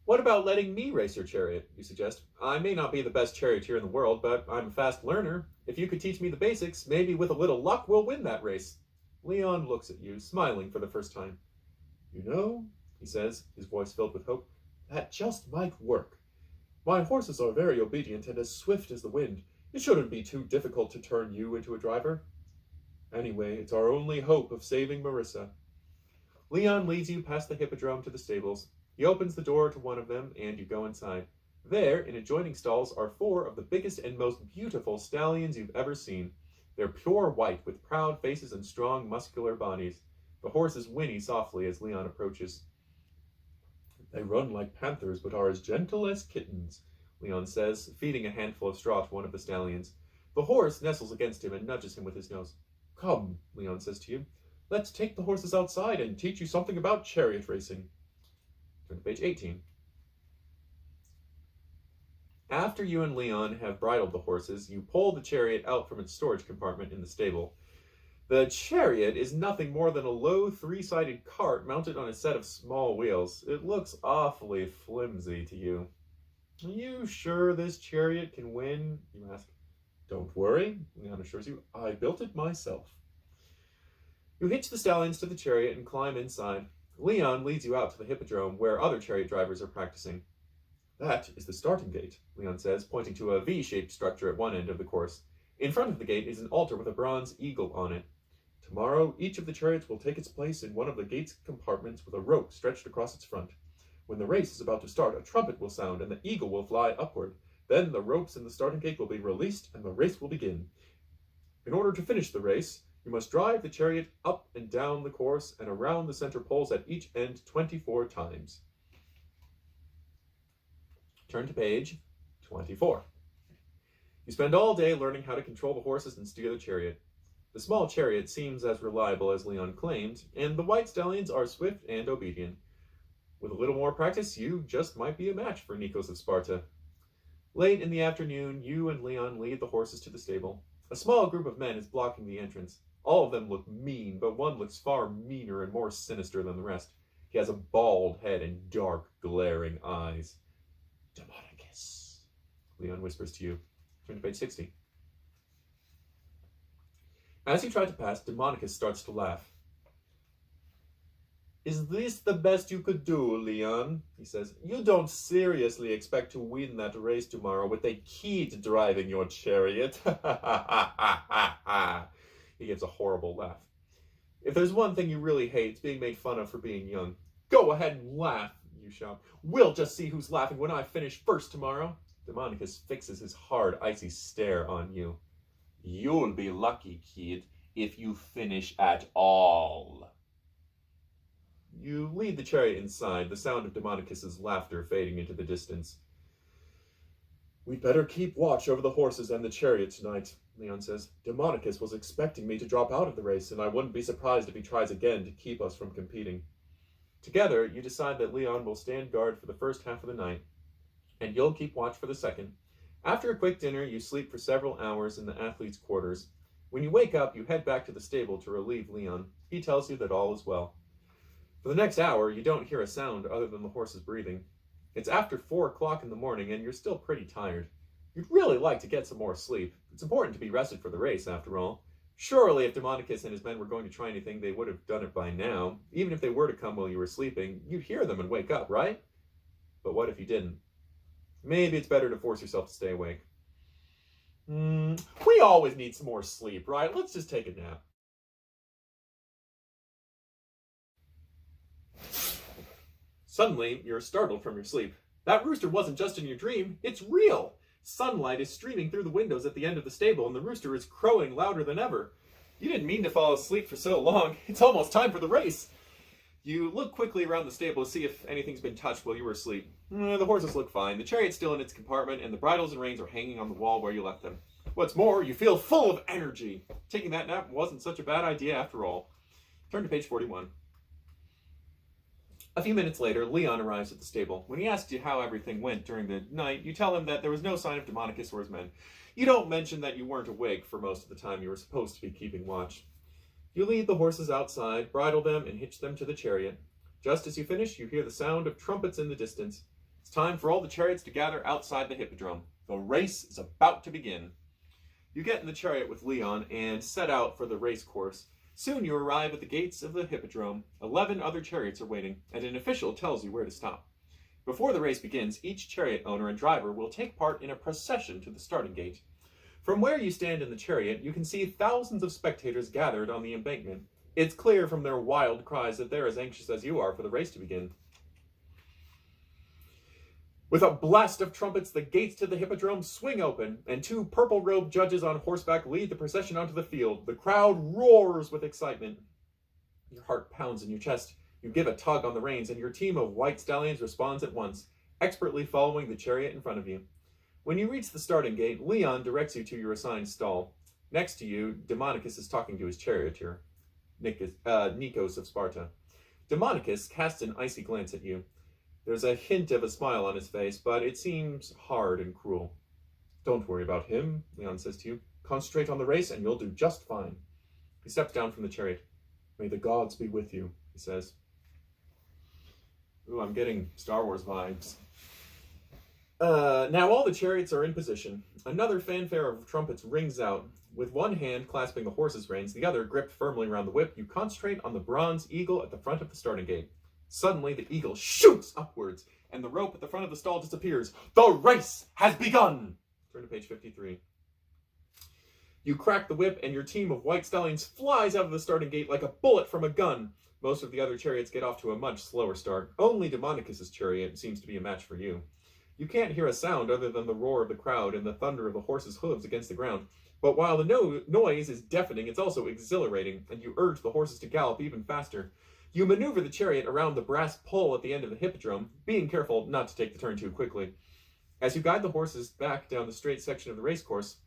What about letting me race your chariot, you suggest? I may not be the best charioteer in the world, but I'm a fast learner. If you could teach me the basics, maybe with a little luck we'll win that race. Leon looks at you, smiling for the first time. You know, he says, his voice filled with hope, that just might work. My horses are very obedient and as swift as the wind. It shouldn't be too difficult to turn you into a driver. Anyway, it's our only hope of saving Marissa. Leon leads you past the Hippodrome to the stables. He opens the door to one of them, and you go inside. There, in adjoining stalls, are 4 of the biggest and most beautiful stallions you've ever seen. They're pure white, with proud faces and strong, muscular bodies. The horses whinny softly as Leon approaches. They run like panthers, but are as gentle as kittens, Leon says, feeding a handful of straw to one of the stallions. The horse nestles against him and nudges him with his nose. Come, Leon says to you. Let's take the horses outside and teach you something about chariot racing. Turn to page 18. After you and Leon have bridled the horses, you pull the chariot out from its storage compartment in the stable. The chariot is nothing more than a low 3-sided cart mounted on a set of small wheels. It looks awfully flimsy to you. Are you sure this chariot can win? You ask. Don't worry, Leon assures you. I built it myself. You hitch the stallions to the chariot and climb inside. Leon leads you out to the Hippodrome, where other chariot drivers are practicing. That is the starting gate, Leon says, pointing to a V-shaped structure at one end of the course. In front of the gate is an altar with a bronze eagle on it. Tomorrow, each of the chariots will take its place in one of the gate's compartments with a rope stretched across its front. When the race is about to start, a trumpet will sound and the eagle will fly upward. Then the ropes in the starting gate will be released and the race will begin. In order to finish the race, you must drive the chariot up and down the course and around the center poles at each end 24 times. Turn to page 24. You spend all day learning how to control the horses and steer the chariot. The small chariot seems as reliable as Leon claimed, and the white stallions are swift and obedient. With a little more practice, you just might be a match for Nikos of Sparta. Late in the afternoon, you and Leon lead the horses to the stable. A small group of men is blocking the entrance. All of them look mean, but one looks far meaner and more sinister than the rest. He has a bald head and dark, glaring eyes. Demonicus, Leon whispers to you. Turn to page 60. As you try to pass, Demonicus starts to laugh. Is this the best you could do, Leon? He says. You don't seriously expect to win that race tomorrow with a kid driving your chariot. He gives a horrible laugh. If there's one thing you really hate, it's being made fun of for being young. Go ahead and laugh, you shout. We'll just see who's laughing when I finish first tomorrow. Demonicus fixes his hard, icy stare on you. You'll be lucky, kid, if you finish at all. You lead the chariot inside, the sound of Demonicus's laughter fading into the distance. We'd better keep watch over the horses and the chariot tonight, Leon says. Demonicus was expecting me to drop out of the race, and I wouldn't be surprised if he tries again to keep us from competing. Together, you decide that Leon will stand guard for the first half of the night, and you'll keep watch for the second. After a quick dinner, you sleep for several hours in the athletes' quarters. When you wake up, you head back to the stable to relieve Leon. He tells you that all is well. For the next hour, you don't hear a sound other than the horse's breathing. It's after 4 o'clock in the morning, and you're still pretty tired. You'd really like to get some more sleep. It's important to be rested for the race, after all. Surely, if Demonicus and his men were going to try anything, they would have done it by now. Even if they were to come while you were sleeping, you'd hear them and wake up, right? But what if you didn't? Maybe it's better to force yourself to stay awake. We always need some more sleep, right? Let's just take a nap. Suddenly, you're startled from your sleep. That rooster wasn't just in your dream, it's real! Sunlight is streaming through the windows at the end of the stable, and the rooster is crowing louder than ever. You didn't mean to fall asleep for so long. It's almost time for the race. You look quickly around the stable to see if anything's been touched while you were asleep. The horses look fine. The chariot's still in its compartment, and the bridles and reins are hanging on the wall where you left them. What's more, you feel full of energy. Taking that nap wasn't such a bad idea after all. Turn to page 41. A few minutes later, Leon arrives at the stable. When he asks you how everything went during the night, you tell him that there was no sign of Demonicus or his men. You don't mention that you weren't awake for most of the time you were supposed to be keeping watch. You lead the horses outside, bridle them, and hitch them to the chariot. Just as you finish, you hear the sound of trumpets in the distance. It's time for all the chariots to gather outside the Hippodrome. The race is about to begin. You get in the chariot with Leon and set out for the race course. Soon you arrive at the gates of the Hippodrome. 11 other chariots are waiting, and an official tells you where to stop. Before the race begins, each chariot owner and driver will take part in a procession to the starting gate. From where you stand in the chariot, you can see thousands of spectators gathered on the embankment. It's clear from their wild cries that they're as anxious as you are for the race to begin. With a blast of trumpets, the gates to the Hippodrome swing open, and 2 purple-robed judges on horseback lead the procession onto the field. The crowd roars with excitement. Your heart pounds in your chest. You give a tug on the reins, and your team of white stallions responds at once, expertly following the chariot in front of you. When you reach the starting gate, Leon directs you to your assigned stall. Next to you, Demonicus is talking to his charioteer, Nikos of Sparta. Demonicus casts an icy glance at you. There's a hint of a smile on his face, but it seems hard and cruel. Don't worry about him, Leon says to you. Concentrate on the race and you'll do just fine. He steps down from the chariot. May the gods be with you, he says. Ooh, I'm getting Star Wars vibes. Now all the chariots are in position. Another fanfare of trumpets rings out. With one hand clasping the horse's reins, the other gripped firmly around the whip, you concentrate on the bronze eagle at the front of the starting gate. Suddenly, the eagle shoots upwards, and the rope at the front of the stall disappears. The race has begun! Turn to page 53. You crack the whip, and your team of white stallions flies out of the starting gate like a bullet from a gun. Most of the other chariots get off to a much slower start. Only Demonicus' chariot seems to be a match for you. You can't hear a sound other than the roar of the crowd and the thunder of the horses' hooves against the ground. But while the noise is deafening, it's also exhilarating, and you urge the horses to gallop even faster. You maneuver the chariot around the brass pole at the end of the Hippodrome, being careful not to take the turn too quickly. As you guide the horses back down the straight section of the racecourse,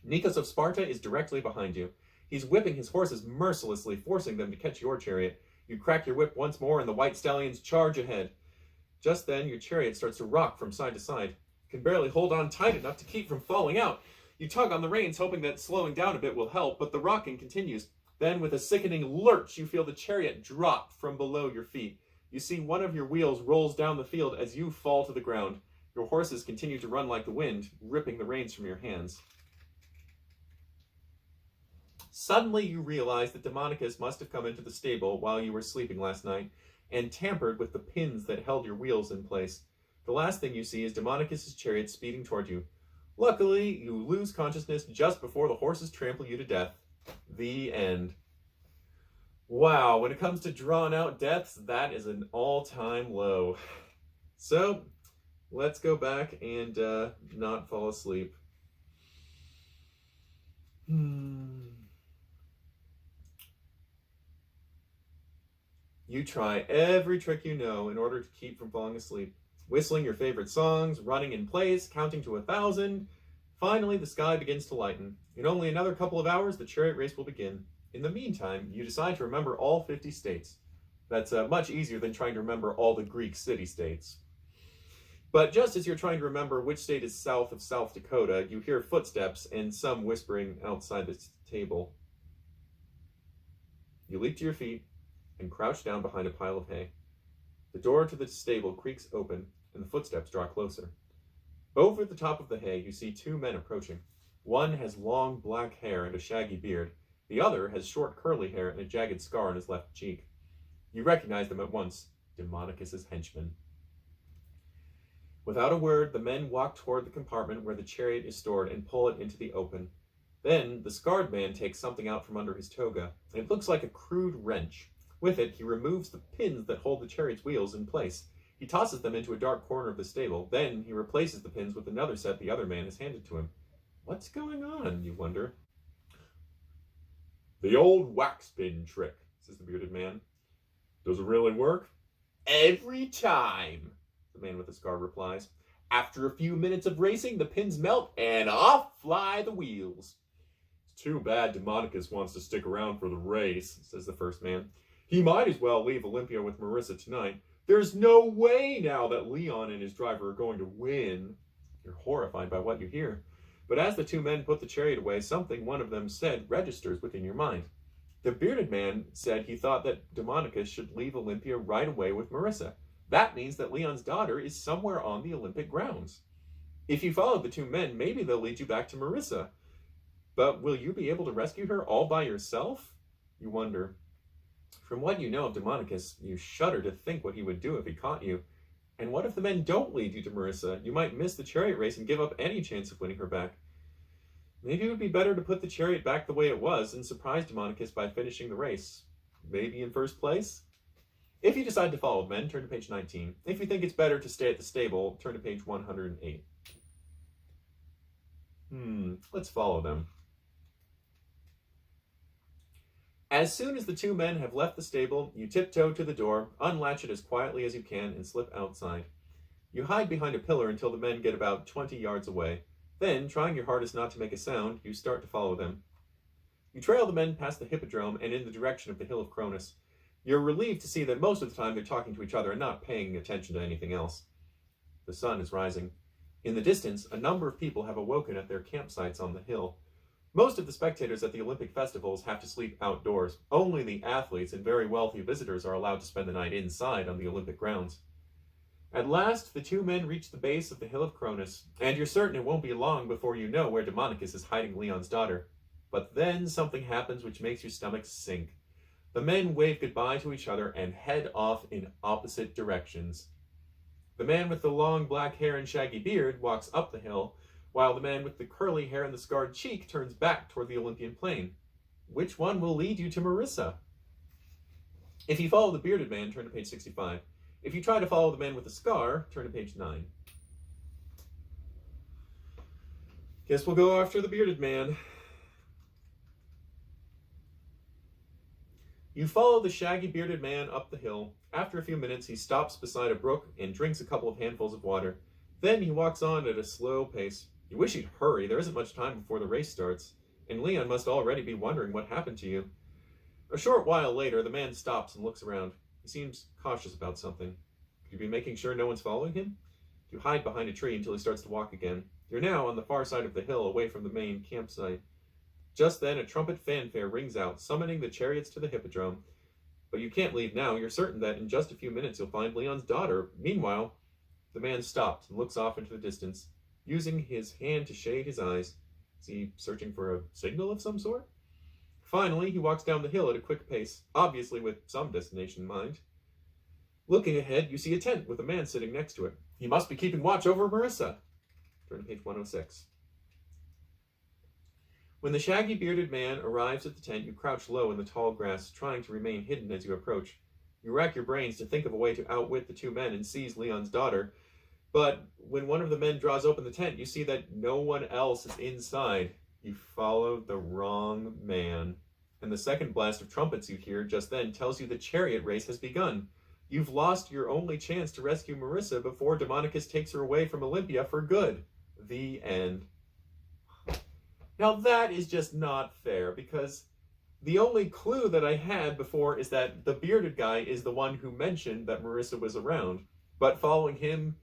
Nikos of Sparta is directly behind you. He's whipping his horses mercilessly, forcing them to catch your chariot. You crack your whip once more, and the white stallions charge ahead. Just then, your chariot starts to rock from side to side. You can barely hold on tight enough to keep from falling out. You tug on the reins, hoping that slowing down a bit will help, but the rocking continues. Then, with a sickening lurch, you feel the chariot drop from below your feet. You see one of your wheels rolls down the field as you fall to the ground. Your horses continue to run like the wind, ripping the reins from your hands. Suddenly, you realize that Demonicus must have come into the stable while you were sleeping last night and tampered with the pins that held your wheels in place. The last thing you see is Demonicus' chariot speeding toward you. Luckily, you lose consciousness just before the horses trample you to death. The end. Wow, when it comes to drawn-out deaths, that is an all-time low. So, let's go back and not fall asleep. You try every trick you know in order to keep from falling asleep. Whistling your favorite songs, running in place, counting to 1,000. Finally, the sky begins to lighten. In only another couple of hours, the chariot race will begin. In the meantime, you decide to remember all 50 states. That's much easier than trying to remember all the Greek city-states. But just as you're trying to remember which state is south of South Dakota, you hear footsteps and some whispering outside the table. You leap to your feet and crouch down behind a pile of hay. The door to the stable creaks open, and the footsteps draw closer. Over the top of the hay, you see two men approaching. One has long black hair and a shaggy beard. The other has short curly hair and a jagged scar on his left cheek. You recognize them at once, Demonicus's henchmen. Without a word, the men walk toward the compartment where the chariot is stored and pull it into the open. Then, the scarred man takes something out from under his toga. It looks like a crude wrench. With it, he removes the pins that hold the chariot's wheels in place. He tosses them into a dark corner of the stable. Then, he replaces the pins with another set the other man has handed to him. What's going on, you wonder? The old wax pin trick, says the bearded man. Does it really work? Every time, the man with the scar replies. After a few minutes of racing, the pins melt and off fly the wheels. It's too bad Demonicus wants to stick around for the race, says the first man. He might as well leave Olympia with Marissa tonight. There's no way now that Leon and his driver are going to win. You're horrified by what you hear. But as the two men put the chariot away, something one of them said registers within your mind. The bearded man said he thought that Demonicus should leave Olympia right away with Marissa. That means that Leon's daughter is somewhere on the Olympic grounds. If you follow the two men, maybe they'll lead you back to Marissa. But will you be able to rescue her all by yourself? You wonder. From what you know of Demonicus, you shudder to think what he would do if he caught you. And what if the men don't lead you to Marissa? You might miss the chariot race and give up any chance of winning her back. Maybe it would be better to put the chariot back the way it was and surprise Demonicus by finishing the race. Maybe in first place? If you decide to follow the men, turn to page 19. If you think it's better to stay at the stable, turn to page 108. Let's follow them. As soon as the two men have left the stable, you tiptoe to the door, unlatch it as quietly as you can, and slip outside. You hide behind a pillar until the men get about 20 yards away. Then, trying your hardest not to make a sound, you start to follow them. You trail the men past the Hippodrome and in the direction of the Hill of Cronus. You're relieved to see that most of the time they're talking to each other and not paying attention to anything else. The sun is rising. In the distance, a number of people have awoken at their campsites on the hill. Most of the spectators at the Olympic festivals have to sleep outdoors. Only the athletes and very wealthy visitors are allowed to spend the night inside on the Olympic grounds. At last, the two men reach the base of the Hill of Cronus, and you're certain it won't be long before you know where Demonicus is hiding Leon's daughter. But then something happens which makes your stomach sink. The men wave goodbye to each other and head off in opposite directions. The man with the long black hair and shaggy beard walks up the hill, while the man with the curly hair and the scarred cheek turns back toward the Olympian plain. Which one will lead you to Marissa? If you follow the bearded man, turn to page 65. If you try to follow the man with the scar, turn to page 9. Guess we'll go after the bearded man. You follow the shaggy bearded man up the hill. After a few minutes, he stops beside a brook and drinks a couple of handfuls of water. Then he walks on at a slow pace. You wish he'd hurry. There isn't much time before the race starts, and Leon must already be wondering what happened to you. A short while later, the man stops and looks around. He seems cautious about something. Could you be making sure no one's following him? You hide behind a tree until he starts to walk again. You're now on the far side of the hill, away from the main campsite. Just then, a trumpet fanfare rings out, summoning the chariots to the Hippodrome. But you can't leave now. You're certain that in just a few minutes you'll find Leon's daughter. Meanwhile, the man stops and looks off into the distance, using his hand to shade his eyes. Is he searching for a signal of some sort? Finally, he walks down the hill at a quick pace, obviously with some destination in mind. Looking ahead, you see a tent with a man sitting next to it. He must be keeping watch over Marissa. Turn to page 106. When the shaggy bearded man arrives at the tent, you crouch low in the tall grass, trying to remain hidden as you approach. You rack your brains to think of a way to outwit the two men and seize Leon's daughter. But when one of the men draws open the tent, you see that no one else is inside. You followed the wrong man. And the second blast of trumpets you hear just then tells you the chariot race has begun. You've lost your only chance to rescue Marissa before Demonicus takes her away from Olympia for good. The end. Now that is just not fair, because The only clue that I had before is that the bearded guy is the one who mentioned that Marissa was around, but following him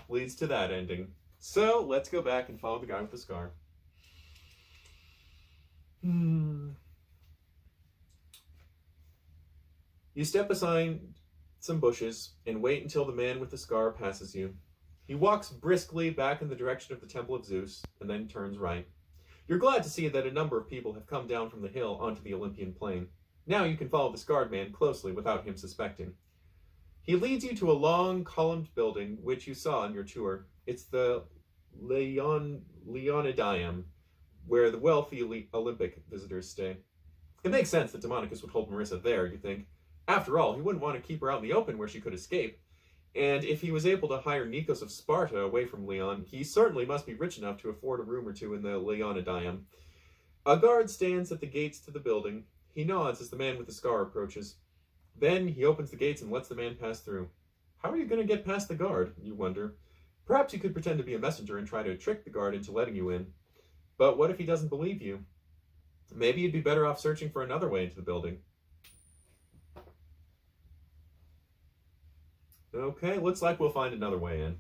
leads to that ending. So let's go back and follow the guy with the scar. You step aside some bushes and wait until the man with the scar passes you. He walks briskly back in the direction of the Temple of Zeus and then turns right. You're glad to see that a number of people have come down from the hill onto the Olympian plain. Now you can follow the scarred man closely without him suspecting. He leads you to a long, columned building, which you saw on your tour. It's the Leonidaeum, where the wealthy Olympic visitors stay. It makes sense that Demonicus would hold Marissa there, you think. After all, he wouldn't want to keep her out in the open where she could escape. And if he was able to hire Nikos of Sparta away from Leon, he certainly must be rich enough to afford a room or two in the Leonidaeum. A guard stands at the gates to the building. He nods as the man with the scar approaches. Then he opens the gates and lets the man pass through. How are you going to get past the guard, you wonder? Perhaps you could pretend to be a messenger and try to trick the guard into letting you in. But what if he doesn't believe you? Maybe you'd be better off searching for another way into the building. Okay, looks like we'll find another way in.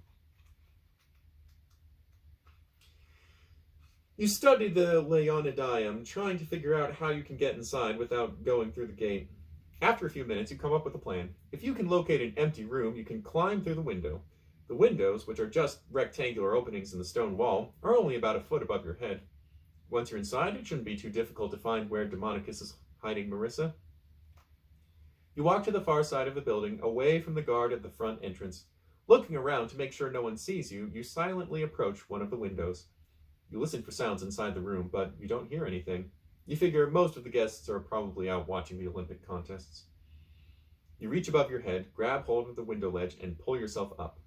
You study the Leonidaeum, trying to figure out how you can get inside without going through the gate. After a few minutes, you come up with a plan. If you can locate an empty room, you can climb through the window. The windows, which are just rectangular openings in the stone wall, are only about a foot above your head. Once you're inside, it shouldn't be too difficult to find where Demonicus is hiding Marissa. You walk to the far side of the building, away from the guard at the front entrance. Looking around to make sure no one sees you, you silently approach one of the windows. You listen for sounds inside the room, but you don't hear anything. You figure most of the guests are probably out watching the Olympic contests. You reach above your head, grab hold of the window ledge, and pull yourself up.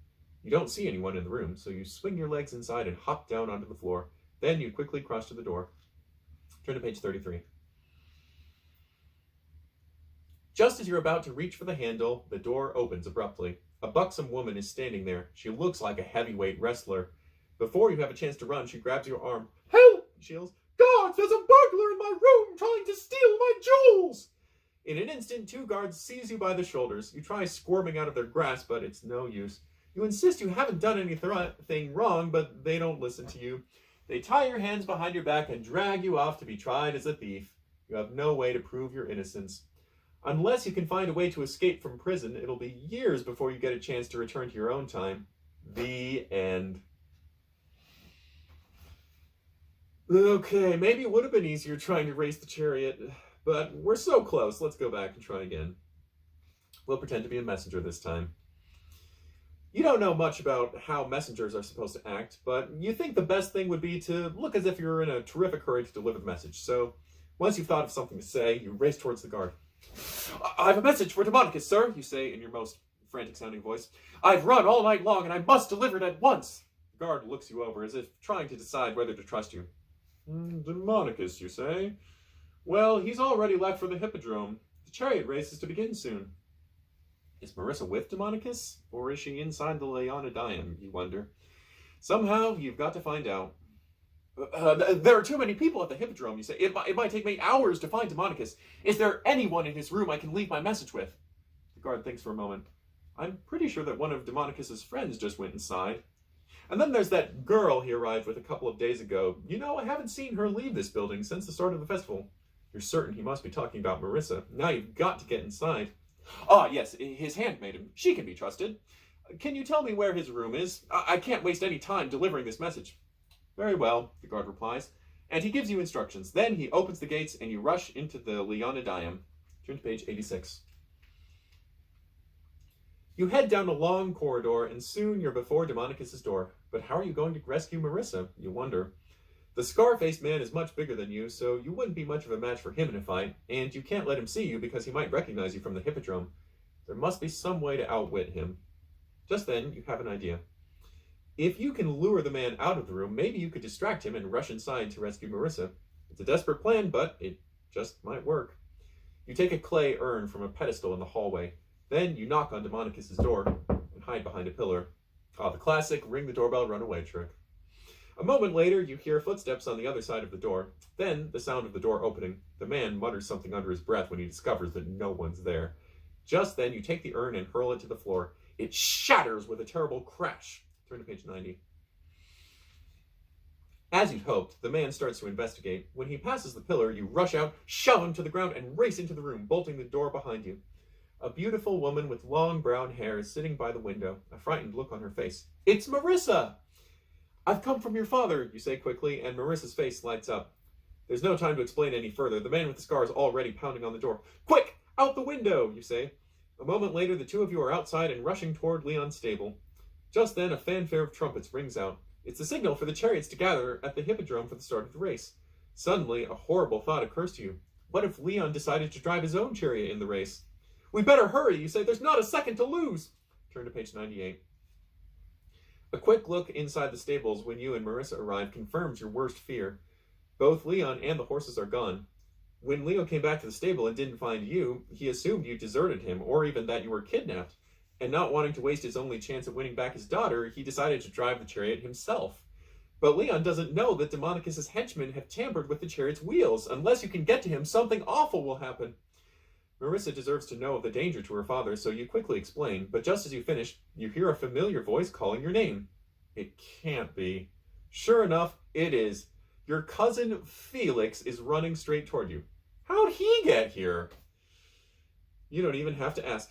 You don't see anyone in the room, so you swing your legs inside and hop down onto the floor. Then you quickly cross to the door. Turn to page 33. Just as you're about to reach for the handle, the door opens abruptly. A buxom woman is standing there. She looks like a heavyweight wrestler. Before you have a chance to run, she grabs your arm. "Help!" she yells. "Guards, there's a burglar in my room trying to steal my jewels!" In an instant, two guards seize you by the shoulders. You try squirming out of their grasp, but it's no use. You insist you haven't done anything wrong, but they don't listen to you. They tie your hands behind your back and drag you off to be tried as a thief. You have no way to prove your innocence. Unless you can find a way to escape from prison, it'll be years before you get a chance to return to your own time. The end. Okay, maybe it would have been easier trying to race the chariot, but we're so close. Let's go back and try again. We'll pretend to be a messenger this time. You don't know much about how messengers are supposed to act, but you think the best thing would be to look as if you're in a terrific hurry to deliver the message. So, once you've thought of something to say, you race towards the guard. "I have a message for Demonicus, sir," you say in your most frantic-sounding voice. "I've run all night long, and I must deliver it at once." The guard looks you over, as if trying to decide whether to trust you. "Demonicus, you say? Well, he's already left for the Hippodrome. The chariot race is to begin soon." Is Marissa with Demonicus, or is she inside the Leonidaeum, you wonder? Somehow, you've got to find out. There are too many people at the Hippodrome, you say. It might take me hours to find Demonicus. Is there anyone in his room I can leave my message with?" The guard thinks for a moment. "I'm pretty sure that one of Demonicus's friends just went inside. And then there's that girl he arrived with a couple of days ago. You know, I haven't seen her leave this building since the start of the festival." You're certain he must be talking about Marissa. Now you've got to get inside. "Ah, yes, his handmaiden. She can be trusted. Can you tell me where his room is? I can't waste any time delivering this message." "Very well," the guard replies, and he gives you instructions. Then he opens the gates and you rush into the Leonidaeum. Turn to page 86. You head down a long corridor and soon you're before Demonicus' door. But how are you going to rescue Marissa, you wonder? The scar-faced man is much bigger than you, so you wouldn't be much of a match for him in a fight, and you can't let him see you because he might recognize you from the Hippodrome. There must be some way to outwit him. Just then, you have an idea. If you can lure the man out of the room, maybe you could distract him and rush inside to rescue Marissa. It's a desperate plan, but it just might work. You take a clay urn from a pedestal in the hallway. Then you knock on Demonicus' door and hide behind a pillar. The classic ring the doorbell, run away trick. A moment later, you hear footsteps on the other side of the door. Then, the sound of the door opening. The man mutters something under his breath when he discovers that no one's there. Just then, you take the urn and hurl it to the floor. It shatters with a terrible crash. Turn to page 90. As you'd hoped, the man starts to investigate. When he passes the pillar, you rush out, shove him to the ground, and race into the room, bolting the door behind you. A beautiful woman with long brown hair is sitting by the window, a frightened look on her face. It's Marissa! I've come from your father, you say quickly, and Marissa's face lights up. There's no time to explain any further. The man with the scar is already pounding on the door. Quick! Out the window, you say. A moment later, the two of you are outside and rushing toward Leon's stable. Just then, a fanfare of trumpets rings out. It's the signal for the chariots to gather at the Hippodrome for the start of the race. Suddenly, a horrible thought occurs to you. What if Leon decided to drive his own chariot in the race? We better hurry, you say. There's not a second to lose. Turn to page 98. A quick look inside the stables when you and Marissa arrive confirms your worst fear. Both Leon and the horses are gone. When Leo came back to the stable and didn't find you, he assumed you deserted him, or even that you were kidnapped. And not wanting to waste his only chance of winning back his daughter, he decided to drive the chariot himself. But Leon doesn't know that Demonicus' henchmen have tampered with the chariot's wheels. Unless you can get to him, something awful will happen. Marissa deserves to know of the danger to her father, so you quickly explain, but just as you finish, you hear a familiar voice calling your name. It can't be. Sure enough, it is. Your cousin Felix is running straight toward you. How'd he get here? You don't even have to ask.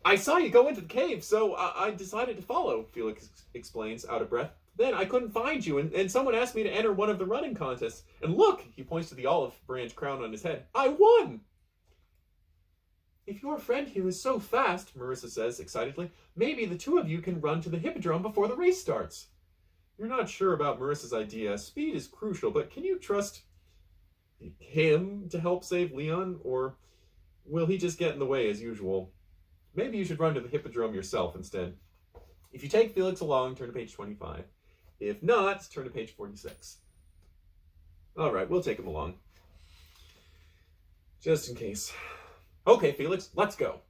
I saw you go into the cave, so I decided to follow, Felix explains, out of breath. Then I couldn't find you, and someone asked me to enter one of the running contests. And look, he points to the olive branch crown on his head. I won! If your friend here is so fast, Marissa says excitedly, maybe the two of you can run to the Hippodrome before the race starts. You're not sure about Marissa's idea. Speed is crucial, but can you trust him to help save Leon, or will he just get in the way as usual? Maybe you should run to the Hippodrome yourself instead. If you take Felix along, turn to page 25. If not, turn to page 46. All right, we'll take him along. Just in case. Okay, Felix, let's go.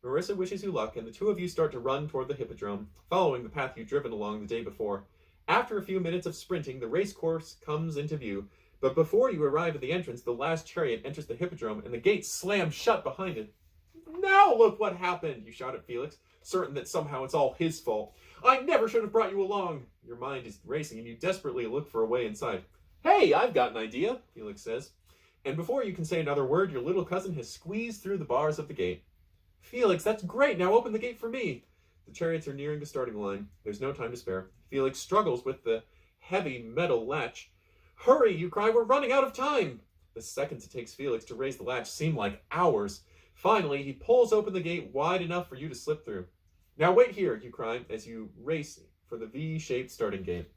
Marissa wishes you luck, and the two of you start to run toward the Hippodrome, following the path you'd driven along the day before. After a few minutes of sprinting, the race course comes into view, but before you arrive at the entrance, the last chariot enters the Hippodrome, and the gates slam shut behind it. Now look what happened, you shout at Felix, certain that somehow it's all his fault. I never should have brought you along. Your mind is racing, and you desperately look for a way inside. Hey, I've got an idea, Felix says. And before you can say another word, your little cousin has squeezed through the bars of the gate. Felix, that's great. Now open the gate for me. The chariots are nearing the starting line. There's no time to spare. Felix struggles with the heavy metal latch. Hurry, you cry. We're running out of time. The seconds it takes Felix to raise the latch seem like hours. Finally, he pulls open the gate wide enough for you to slip through. Now wait here, you cry, as you race for the V-shaped starting gate.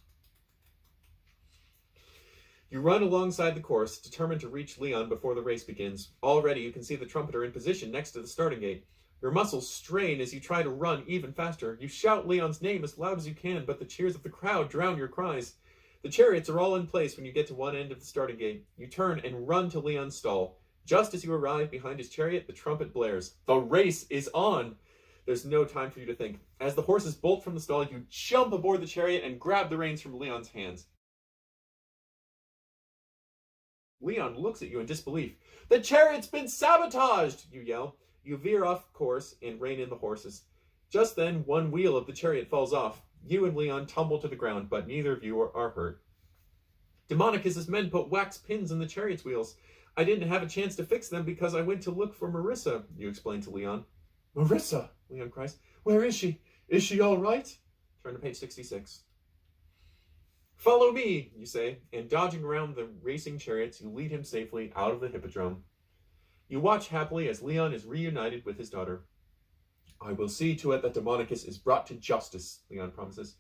You run alongside the course, determined to reach Leon before the race begins. Already you can see the trumpeter in position next to the starting gate. Your muscles strain as you try to run even faster. You shout Leon's name as loud as you can, but the cheers of the crowd drown your cries. The chariots are all in place when you get to one end of the starting gate. You turn and run to Leon's stall. Just as you arrive behind his chariot, the trumpet blares. The race is on! There's no time for you to think. As the horses bolt from the stall, you jump aboard the chariot and grab the reins from Leon's hands. Leon looks at you in disbelief. The chariot's been sabotaged, you yell. You veer off course and rein in the horses. Just then, one wheel of the chariot falls off. You and Leon tumble to the ground, but neither of you are hurt. Demonicus' men put wax pins in the chariot's wheels. I didn't have a chance to fix them because I went to look for Marissa, you explain to Leon. Marissa, Leon cries. Where is she? Is she all right? Turn to page 66. Follow me, you say, and dodging around the racing chariots, you lead him safely out of the Hippodrome. You watch happily as Leon is reunited with his daughter. I will see to it that Demonicus is brought to justice, Leon promises.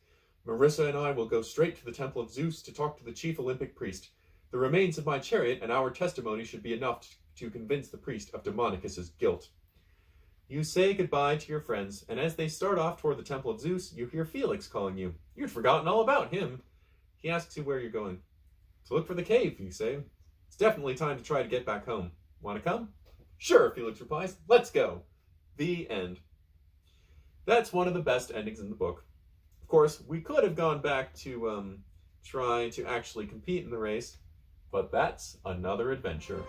Marissa and I will go straight to the Temple of Zeus to talk to the chief Olympic priest. The remains of my chariot and our testimony should be enough to convince the priest of Demonicus' guilt. You say goodbye to your friends, and as they start off toward the Temple of Zeus, you hear Felix calling you. You'd forgotten all about him. He asks you where you're going. To look for the cave, you say. It's definitely time to try to get back home. Want to come? Sure, Felix replies. Let's go. The end. That's one of the best endings in the book. Of course, we could have gone back to try to actually compete in the race, but that's another adventure.